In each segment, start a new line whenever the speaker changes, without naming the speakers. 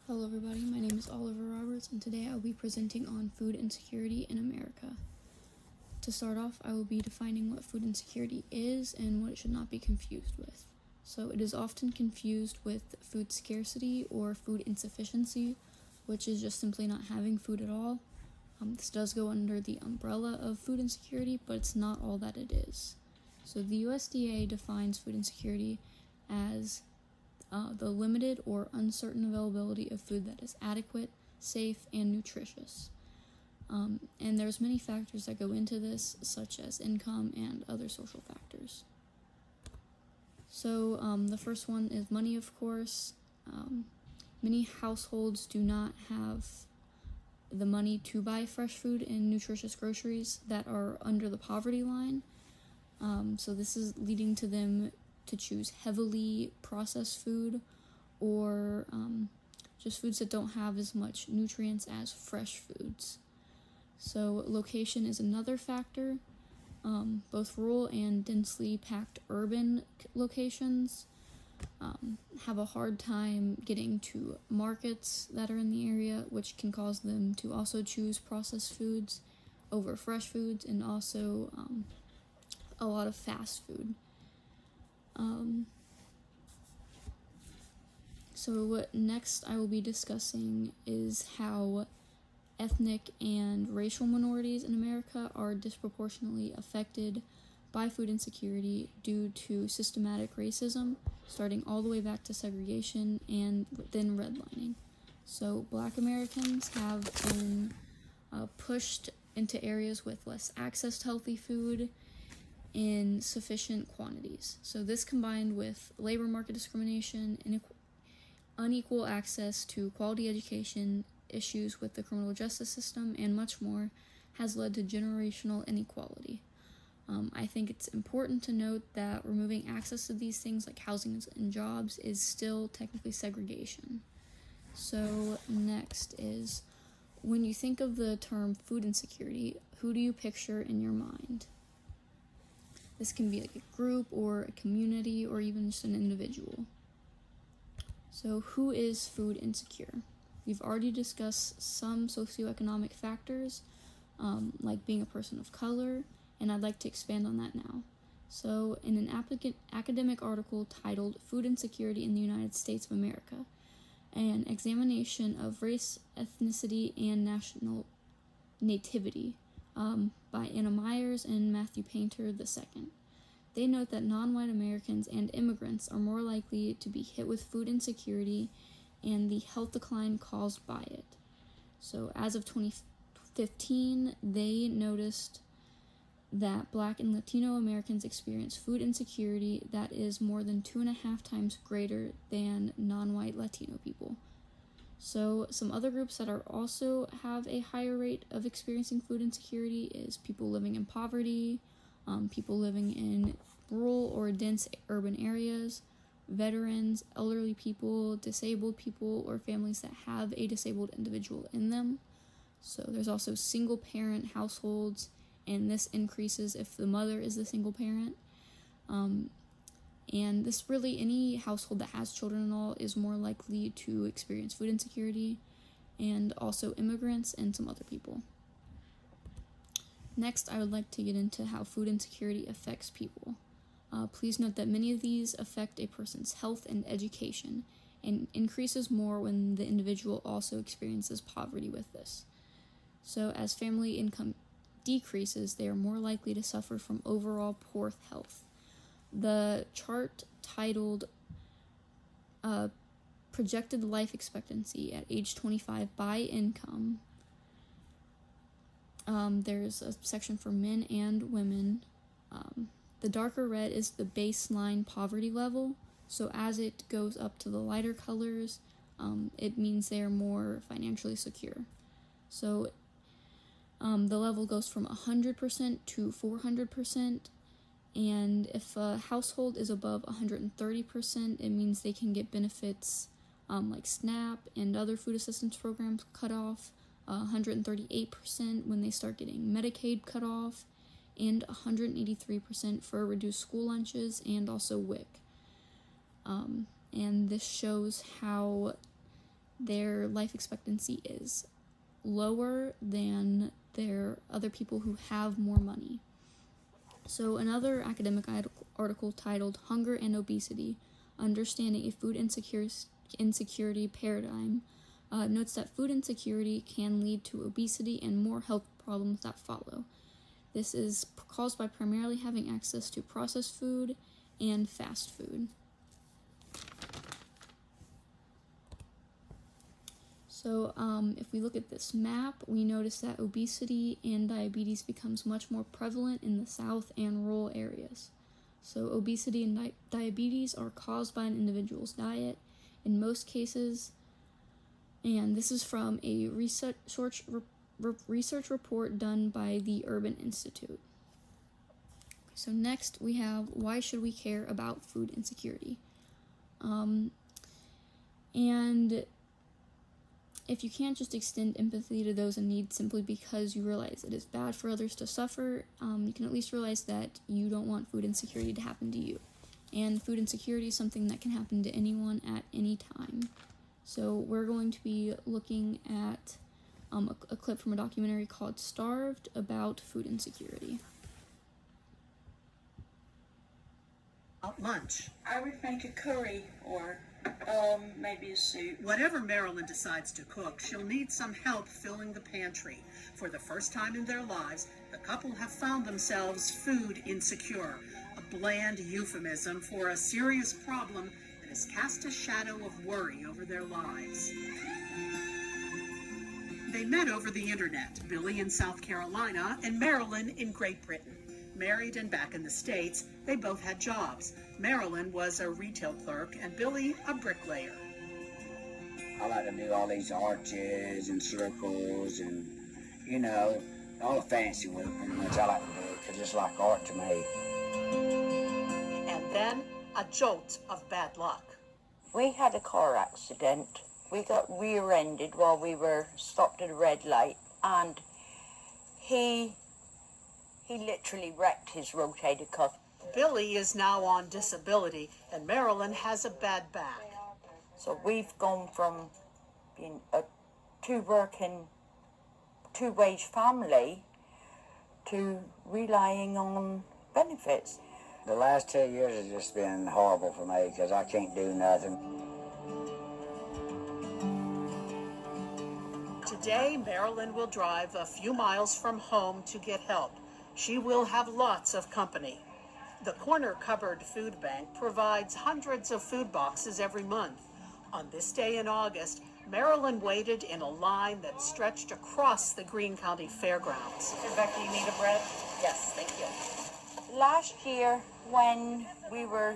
Hello everybody, my name is Oliver Roberts and today I will be presenting on food insecurity in America. To start off, I will be defining what food insecurity is and what it should not be confused with. So it is often confused with food scarcity or food insufficiency, which is just simply not having food at all. This does go under the umbrella of food insecurity, but it's not all that it is. So the USDA defines food insecurity as the limited or uncertain availability of food that is adequate, safe, and nutritious. And there's many factors that go into this, such as income and other social factors. So the first one is money, of course. Many households do not have the money to buy fresh food and nutritious groceries that are under the poverty line. So this is leading to them to choose heavily processed food or just foods that don't have as much nutrients as fresh foods. So location is another factor. Both rural and densely packed urban locations have a hard time getting to markets that are in the area, which can cause them to also choose processed foods over fresh foods, and also a lot of fast food. So next I will be discussing is how ethnic and racial minorities in America are disproportionately affected by food insecurity due to systematic racism, starting all the way back to segregation and then redlining. So Black Americans have been pushed into areas with less access to healthy food in sufficient quantities. So this, combined with labor market discrimination and unequal access to quality education, issues with the criminal justice system, and much more, has led to generational inequality. I think it's important to note that removing access to these things like housing and jobs is still technically segregation. So next is, when you think of the term food insecurity, who do you picture in your mind? This can be like a group or a community or even just an individual. So who is food insecure? We've already discussed some socioeconomic factors, like being a person of color, and I'd like to expand on that now. So in an academic article titled Food Insecurity in the United States of America, an examination of race, ethnicity, and national nativity, by Anna Myers and Matthew Painter II. They note that non-white Americans and immigrants are more likely to be hit with food insecurity and the health decline caused by it. So as of 2015, they noticed that Black and Latino Americans experience food insecurity that is more than 2.5 times greater than non-white Latino people. So some other groups that are also have a higher rate of experiencing food insecurity is people living in poverty, people living in rural or dense urban areas, veterans, elderly people, disabled people, or families that have a disabled individual in them. So there's also single parent households, and this increases if the mother is the single parent. And this really, any household that has children and all is more likely to experience food insecurity, and also immigrants and some other people. Next, I would like to get into how food insecurity affects people. Please note that many of these affect a person's health and education, and increases more when the individual also experiences poverty with this. So as family income decreases, they are more likely to suffer from overall poor health. The chart titled Projected Life Expectancy at age 25 by Income, there's a section for men and women. The darker red is the baseline poverty level, so as it goes up to the lighter colors, it means they are more financially secure. So the level goes from 100% to 400%, and if a household is above 130%, it means they can get benefits like SNAP and other food assistance programs cut off, 138% when they start getting Medicaid cut off, and 183% for reduced school lunches and also WIC. And this shows how their life expectancy is lower than their other people who have more money. So another academic article titled Hunger and Obesity, Understanding a Food Insecurity Paradigm notes that food insecurity can lead to obesity and more health problems that follow. This is caused by primarily having access to processed food and fast food. So if we look at this map, we notice that obesity and diabetes becomes much more prevalent in the South and rural areas. So obesity and diabetes are caused by an individual's diet in most cases, and this is from a research report done by the Urban Institute. So next we have, why should we care about food insecurity? And if you can't just extend empathy to those in need simply because you realize it is bad for others to suffer, you can at least realize that you don't want food insecurity to happen to you. And food insecurity is something that can happen to anyone at any time. So we're going to be looking at a clip from a documentary called Starved about food insecurity.
Lunch.
I would make a curry or maybe a soup.
Whatever Marilyn decides to cook, she'll need some help filling the pantry. For the first time in their lives, the couple have found themselves food insecure, a bland euphemism for a serious problem that has cast a shadow of worry over their lives. They met over the internet, Billy in South Carolina and Marilyn in Great Britain. Married and back in the States, they both had jobs. Marilyn was a retail clerk and Billy a bricklayer.
I like to do all these arches and circles and, you know, all the fancy work pretty much I like to do because it's like art to me.
And then a jolt of bad luck.
We had a car accident. We got rear-ended while we were stopped at a red light, and he literally wrecked his rotator cuff.
Billy is now on disability and Marilyn has a bad back.
So we've gone from being a two-working, two-wage family to relying on benefits.
The last 2 years has just been horrible for me because I can't do nothing.
Today, Marilyn will drive a few miles from home to get help. She will have lots of company. The Corner Cupboard Food Bank provides hundreds of food boxes every month. On this day in August, Marilyn waited in a line that stretched across the Greene County Fairgrounds.
Rebecca, you need a bread?
Yes, thank you.
Last year, when we were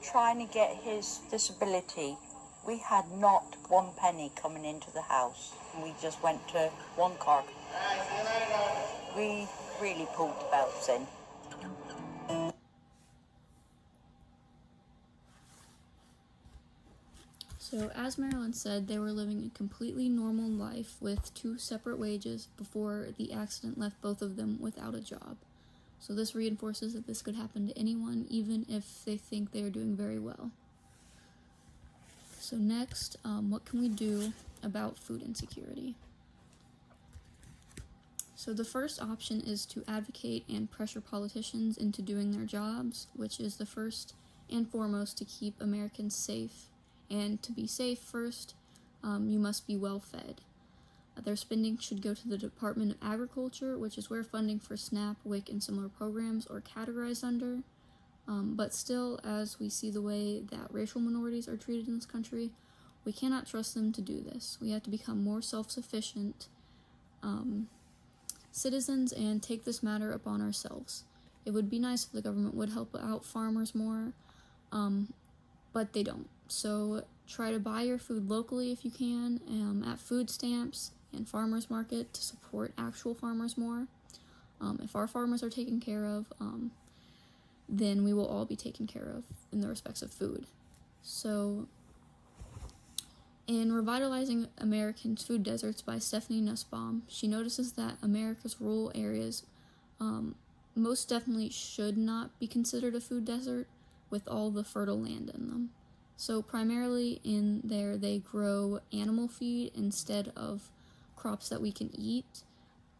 trying to get his disability, we had not one penny coming into the house. We just went to one car. We really pulled the belts in.
So as Marilyn said, they were living a completely normal life with two separate wages before the accident left both of them without a job. So this reinforces that this could happen to anyone, even if they think they are doing very well. So next, what can we do about food insecurity? So the first option is to advocate and pressure politicians into doing their jobs, which is the first and foremost to keep Americans safe. And to be safe first, you must be well fed. Their spending should go to the Department of Agriculture, which is where funding for SNAP, WIC, and similar programs are categorized under. But still, as we see the way that racial minorities are treated in this country, we cannot trust them to do this. We have to become more self-sufficient citizens and take this matter upon ourselves. It would be nice if the government would help out farmers more, but they don't. So try to buy your food locally if you can, at food stamps and farmers market to support actual farmers more. If our farmers are taken care of, then we will all be taken care of in the respects of food. So in Revitalizing American Food Deserts by Stephanie Nussbaum, she notices that America's rural areas most definitely should not be considered a food desert with all the fertile land in them. So primarily in there they grow animal feed instead of crops that we can eat.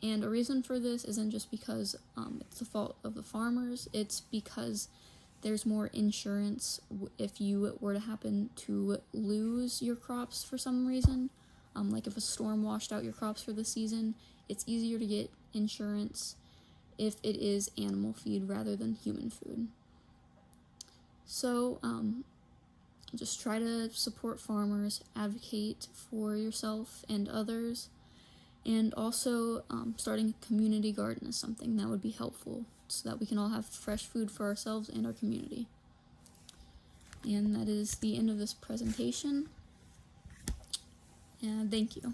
And a reason for this isn't just because it's the fault of the farmers, it's because there's more insurance if you were to happen to lose your crops for some reason. Like if a storm washed out your crops for the season, it's easier to get insurance if it is animal feed rather than human food. So just try to support farmers, advocate for yourself and others, and also starting a community garden is something that would be helpful so that we can all have fresh food for ourselves and our community. And that is the end of this presentation. And thank you.